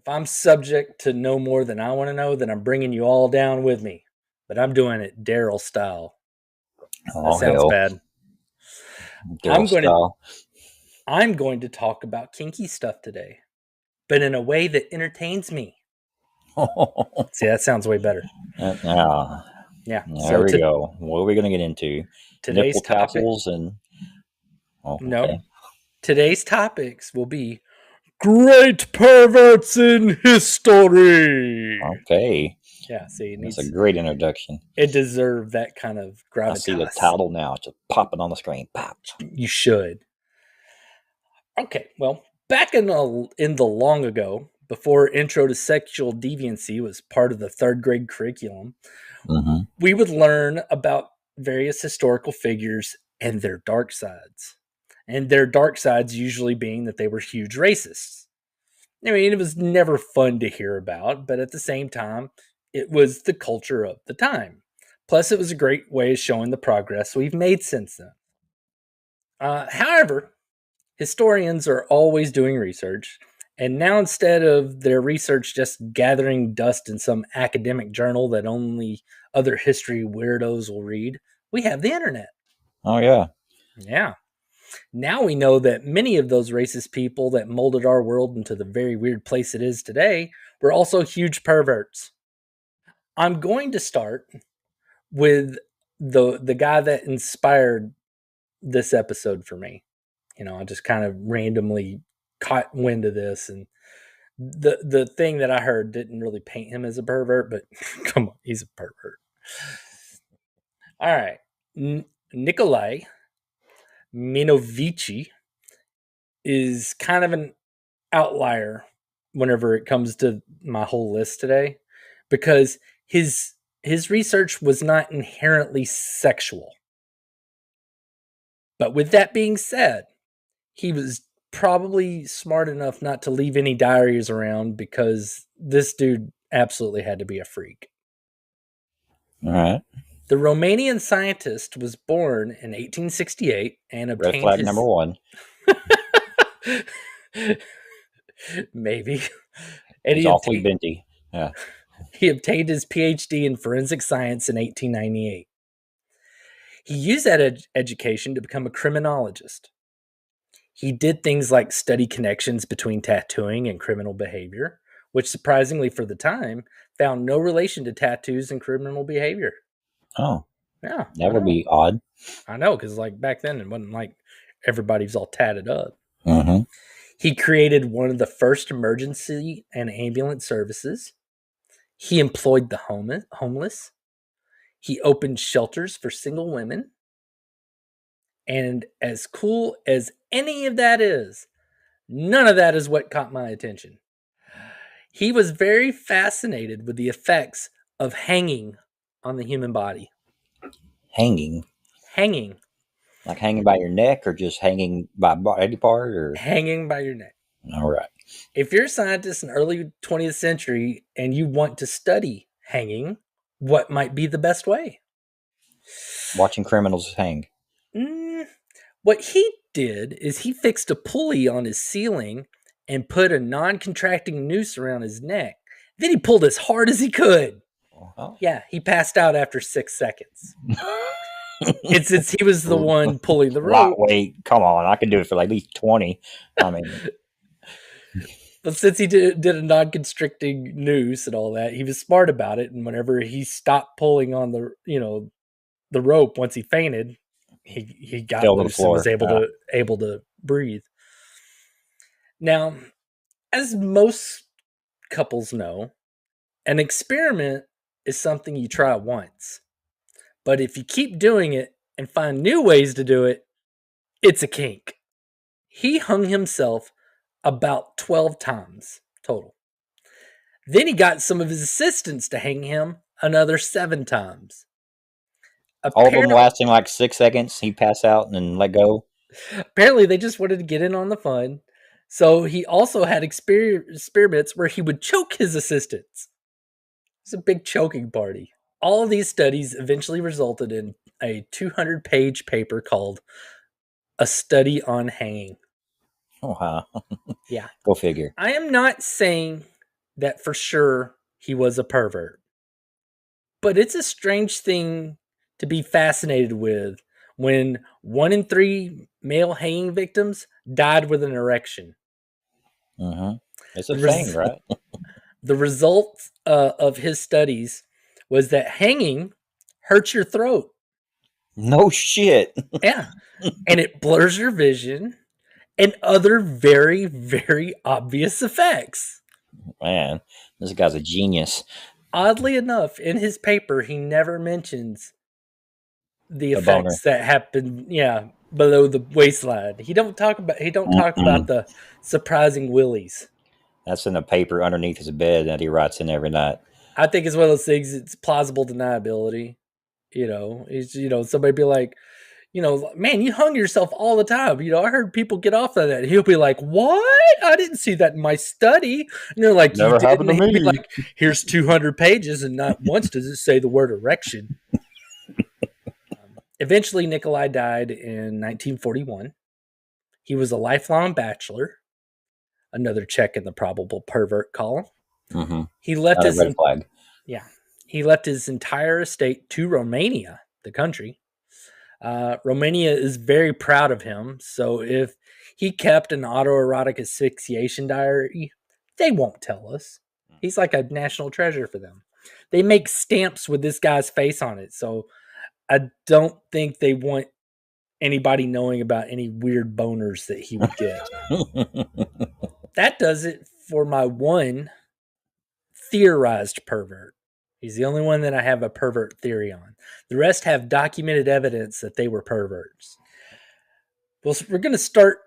If I'm subject to know more than I want to know, then I'm bringing you all down with me. But I'm doing it Darrell style. That Oh sounds hell, bad. Darrell I'm going to style. I'm going to talk about kinky stuff today, but in a way that entertains me. See, that sounds way better. Yeah, Yeah. there So we go. What are we gonna get into? today's Nipple topic, tassels and no, okay, today's topics will be great perverts in history. okay. Yeah, see, That's a great introduction. it deserved that kind of I see the gravitas. title now. It's just popping on the screen. Pop. You should. Okay, well, back in the long ago, before Intro to Sexual Deviancy was part of the third grade curriculum, Mm-hmm. we would learn about various historical figures and their dark sides. And their dark sides usually being that they were huge racists. I mean, it was never fun to hear about, but at the same time, it was the culture of the time. Plus, it was a great way of showing the progress we've made since then. However, historians are always doing research, and now instead of their research just gathering dust in some academic journal that only other history weirdos will read, we have the internet. Oh yeah. Yeah. Now we know that many of those racist people that molded our world into the very weird place it is today were also huge perverts. I'm going to start with the guy that inspired this episode for me. I just kind of randomly caught wind of this, and the thing that I heard didn't really paint him as a pervert, but come on, he's a pervert. All right. Nikolai Minovici is kind of an outlier whenever it comes to my whole list today, because his research was not inherently sexual. But with that being said, he was probably smart enough not to leave any diaries around, because this dude absolutely had to be a freak. All right. The Romanian scientist was born in 1868 and Red obtained flag number his one. maybe and He's awfully bendy. Yeah. he obtained his PhD in forensic science in 1898. He used that education to become a criminologist. He did things like study connections between tattooing and criminal behavior, which surprisingly for the time found no relation to tattoos and criminal behavior. Oh, Yeah, that would be odd. I know, because like back then it wasn't like everybody's all tatted up. Mm-hmm. He created one of the first emergency and ambulance services. He employed the homeless. He opened shelters for single women. And as cool as any of that is, none of that is what caught my attention. He was very fascinated with the effects of hanging on the human body. Hanging, Hanging. like hanging by your neck, or just hanging by body part, or Hanging by your neck. all right. If you're a scientist in early 20th century and you want to study hanging, what might be the best way? Watching criminals hang. Mm, what he did is he fixed a pulley on his ceiling and put a non-contracting noose around his neck. Then he pulled as hard as he could. Oh. Yeah, he passed out after 6 seconds. And since he was the one pulling the rope, Lightweight. Come on, I can do it for like at least 20. I mean, but since he did a non-constricting noose and all that, he was smart about it. And whenever he stopped pulling on the rope, once he fainted, he got fell to the loose and was floor. able to breathe. Now, as most couples know, an experiment is something you try once. But if you keep doing it and find new ways to do it, it's a kink. He hung himself about 12 times total. Then he got some of his assistants to hang him another 7 times. All of them lasting like 6 seconds. He pass out and then let go. Apparently, they just wanted to get in on the fun. So he also had experiments where he would choke his assistants. It's a big choking party. All of these studies eventually resulted in a 200-page paper called A Study on Hanging. Oh, wow. Yeah. Go figure. I am not saying that for sure he was a pervert. But it's a strange thing to be fascinated with when 1 in 3 male hanging victims died with an erection. Mm-hmm. It's a The, thing, res- right? the result of his studies was that hanging hurts your throat. No shit. Yeah. And it blurs your vision and other very, very obvious effects. Man, this guy's a genius. Oddly enough, in his paper, he never mentions the The boner. effects that happen, below the waistline. He don't talk about Mm-mm. the surprising willies. That's in the paper underneath his bed that he writes in every night. I think it's one of those things. It's plausible deniability. Somebody be like, man, you hung yourself all the time. I heard people get off of that. He'll be like, what? I didn't see that in my study. And they're like, you Never happened didn't. to He'll be me. like, here's 200 pages, and not once does it say the word erection. Eventually, Nikolai died in 1941. He was a lifelong bachelor. Another check in the probable pervert column. Mm-hmm. He left Not a his red flag. yeah. He left his entire estate to Romania, the country. Romania is very proud of him. So if he kept an autoerotic asphyxiation diary, they won't tell us. He's like a national treasure for them. They make stamps with this guy's face on it. So I don't think they want anybody knowing about any weird boners that he would get. That does it for my one theorized pervert. He's the only one that I have a pervert theory on. The rest have documented evidence that they were perverts. Well, we're going to start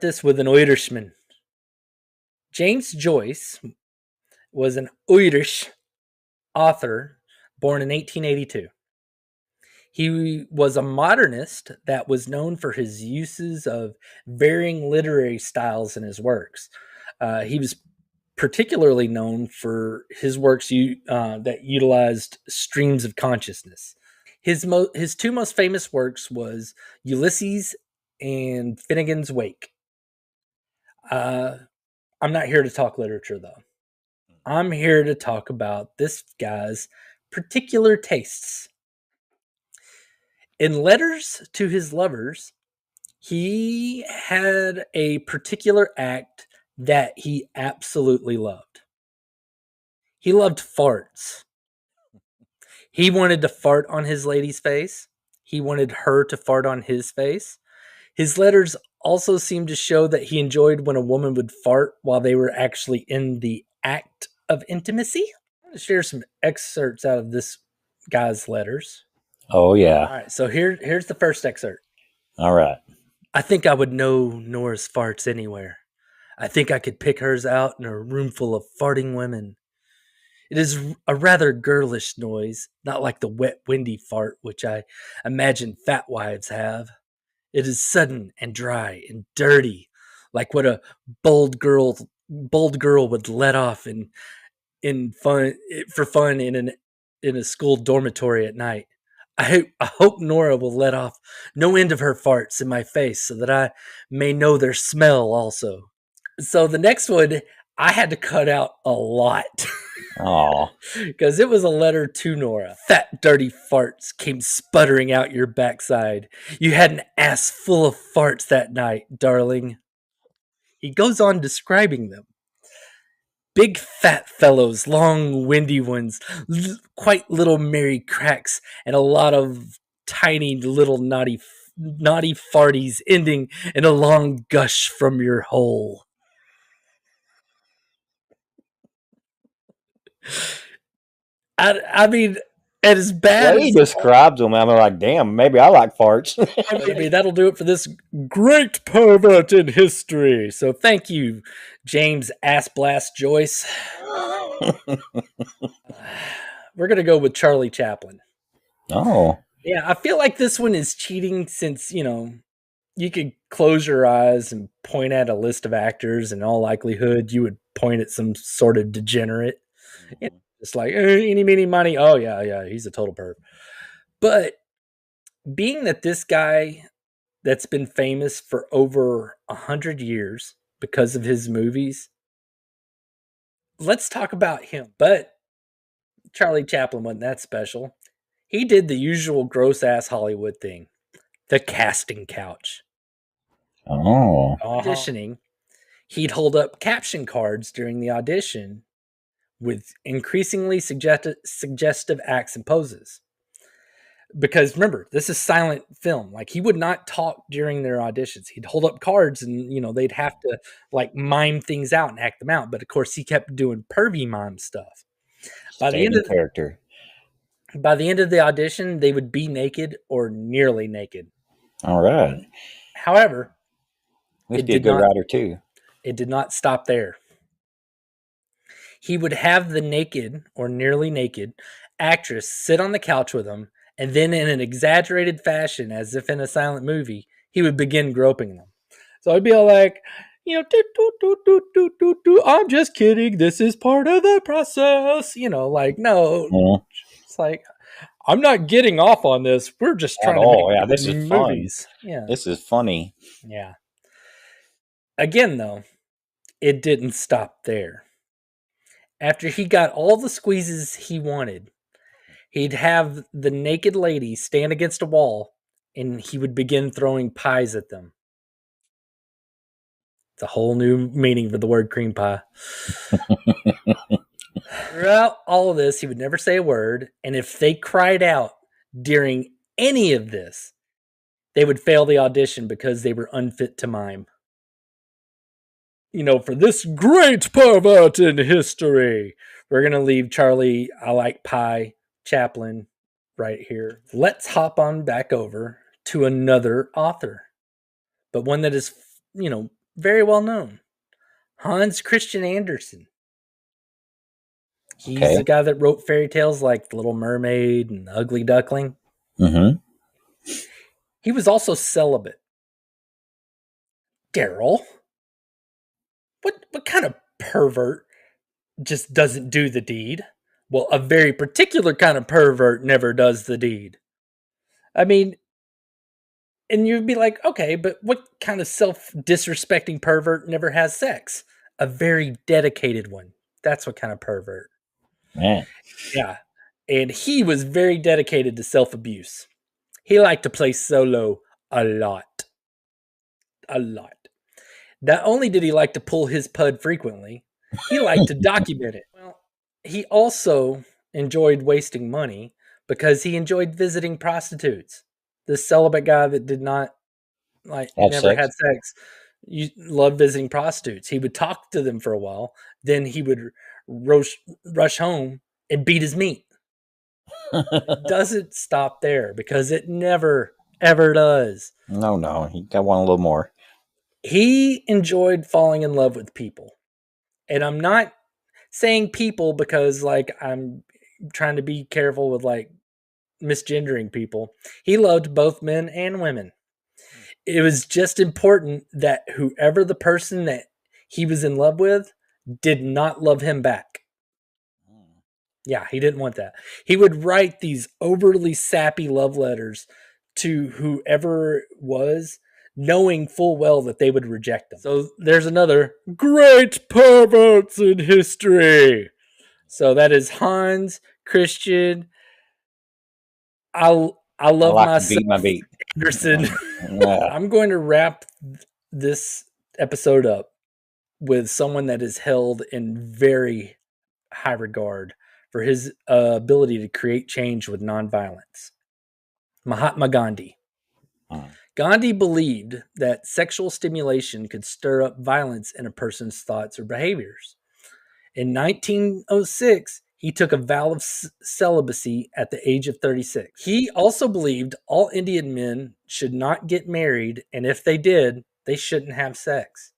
this with an Irishman. James Joyce was an Irish author born in 1882. He was a modernist that was known for his uses of varying literary styles in his works. He was particularly known for his works that utilized streams of consciousness. His two most famous works was Ulysses and Finnegan's Wake. Uh, I'm not here to talk literature though. I'm here to talk about this guy's particular tastes. In letters to his lovers, he had a particular act that he absolutely loved. He loved farts. He wanted to fart on his lady's face. He wanted her to fart on his face. His letters also seemed to show that he enjoyed when a woman would fart while they were actually in the act of intimacy. I'm going to share some excerpts out of this guy's letters. Oh, yeah. All right, so here's the first excerpt. All right. I think I would know Nora's farts anywhere. I think I could pick hers out in a room full of farting women. It is a rather girlish noise, not like the wet, windy fart which I imagine fat wives have. It is sudden and dry and dirty, like what a bold girl would let off in fun for fun in a school dormitory at night. I hope Nora will let off no end of her farts in my face so that I may know their smell also. So the next one I had to cut out a lot. Oh, Because it was a letter to Nora. Fat, dirty farts came sputtering out your backside. You had an ass full of farts that night, darling. He goes on describing them. Big fat fellows, long windy ones, quite little merry cracks, and a lot of tiny little naughty farties ending in a long gush from your hole. I mean, as the bad way he as describes them, I'm like, damn, maybe I like farts. I mean, that'll do it for this great pervert in history. So thank you, James Ass Blast Joyce. We're gonna go with Charlie Chaplin. Oh, Yeah, I feel like this one is cheating since you could close your eyes and point at a list of actors. In all likelihood, you would point at some sort of degenerate. It's like eeny, meeny, money. Oh yeah, he's a total perv. But being that this guy that's been famous for over 100 years because of his movies. let's talk about him. But Charlie Chaplin wasn't that special. He did the usual gross ass Hollywood thing, the casting couch. Oh. Auditioning, he'd hold up caption cards during the audition with increasingly suggestive acts and poses. Because remember, this is silent film. Like, he would not talk during their auditions. He'd hold up cards and, they'd have to like mime things out and act them out. But of course, he kept doing pervy mime stuff. By the end Stayed in of character. By the end of the audition, they would be naked or nearly naked. All right. However, Must be a good writer too. It did not stop there. He would have the naked or nearly naked actress sit on the couch with him, and then in an exaggerated fashion, as if in a silent movie, he would begin groping them. So I'd be all like, I'm just kidding. This is part of the process. Like, no. Mm-hmm. It's like, I'm not getting off on this. We're just trying to make this is movies. Fun. Yeah. This is funny. Yeah. Again, though, it didn't stop there. After he got all the squeezes he wanted, he'd have the naked lady stand against a wall, and he would begin throwing pies at them. It's a whole new meaning for the word cream pie. Throughout all of this, he would never say a word, and if they cried out during any of this, they would fail the audition because they were unfit to mime. For this great pervert in history, we're going to leave Charlie, I like pie, Chaplin right here. Let's hop on back over to another author, but one that is, very well known. Hans Christian Andersen. He's the guy that wrote fairy tales like The Little Mermaid and The Ugly Duckling. Mm-hmm. He was also celibate. Darrell. What kind of pervert just doesn't do the deed? Well, a very particular kind of pervert never does the deed. I mean, and you'd be like, okay, but what kind of self-disrespecting pervert never has sex? A very dedicated one. That's what kind of pervert. Man. Yeah. And he was very dedicated to self-abuse. He liked to play solo a lot. A lot. Not only did he like to pull his pud frequently, he liked to document it. Well, he also enjoyed wasting money because he enjoyed visiting prostitutes. The celibate guy that did not never had sex, you loved visiting prostitutes. He would talk to them for a while, then he would rush home and beat his meat. It doesn't stop there because it never ever does. No, he got one a little more. He enjoyed falling in love with people. And I'm not saying people because I'm trying to be careful with misgendering people. He loved both men and women. It was just important that whoever the person that he was in love with did not love him back. Yeah, he didn't want that. He would write these overly sappy love letters to whoever it was, knowing full well that they would reject him. So there's another great perverts in history. So that is Hans Christian. I love myself, my beat. Andersen. Yeah. I'm going to wrap this episode up with someone that is held in very high regard for his ability to create change with nonviolence. Mahatma Gandhi. Gandhi believed that sexual stimulation could stir up violence in a person's thoughts or behaviors. In 1906, he took a vow of celibacy at the age of 36. He also believed all Indian men should not get married, and if they did, they shouldn't have sex.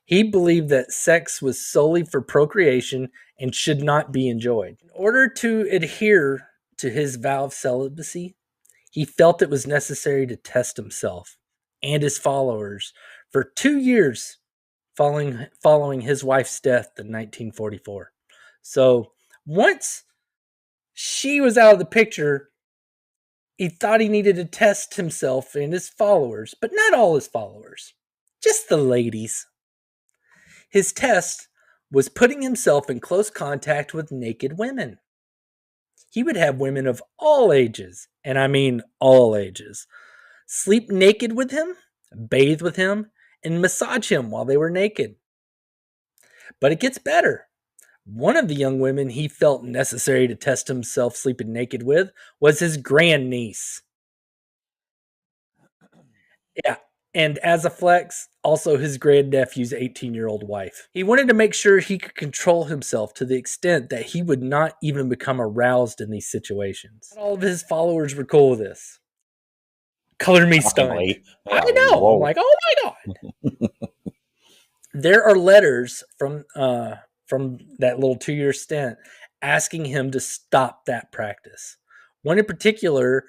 He believed that sex was solely for procreation and should not be enjoyed. In order to adhere to his vow of celibacy, he felt it was necessary to test himself and his followers for 2 years following his wife's death in 1944. So once she was out of the picture, he thought he needed to test himself and his followers, but not all his followers, just the ladies. His test was putting himself in close contact with naked women. He would have women of all ages, and I mean all ages, sleep naked with him, bathe with him, and massage him while they were naked. But it gets better. One of the young women he felt necessary to test himself sleeping naked with was his grandniece. Yeah. And as a flex, also his grandnephew's 18-year-old wife. He wanted to make sure he could control himself to the extent that he would not even become aroused in these situations. Not all of his followers were cool with this. Color me stunned. Yeah, I know. whoa. I'm like, oh my God. There are letters from that little 2-year stint asking him to stop that practice. One in particular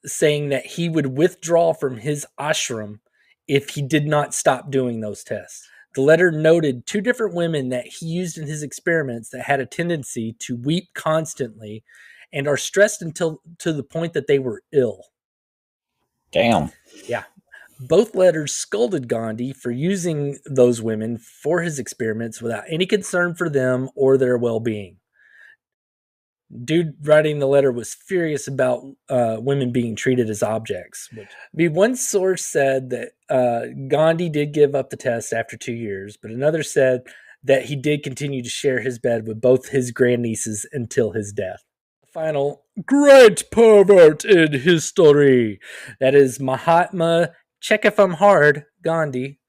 saying that he would withdraw from his ashram if he did not stop doing those tests. The letter noted 2 different women that he used in his experiments that had a tendency to weep constantly and are stressed until to the point that they were ill. Damn. Yeah. Both letters scolded Gandhi for using those women for his experiments without any concern for them or their well-being. Dude writing the letter was furious about women being treated as objects. One source said that Gandhi did give up the test after 2 years, but another said that he did continue to share his bed with both his grandnieces until his death. Final great pervert in history. That is Mahatma, check if I'm hard, Gandhi.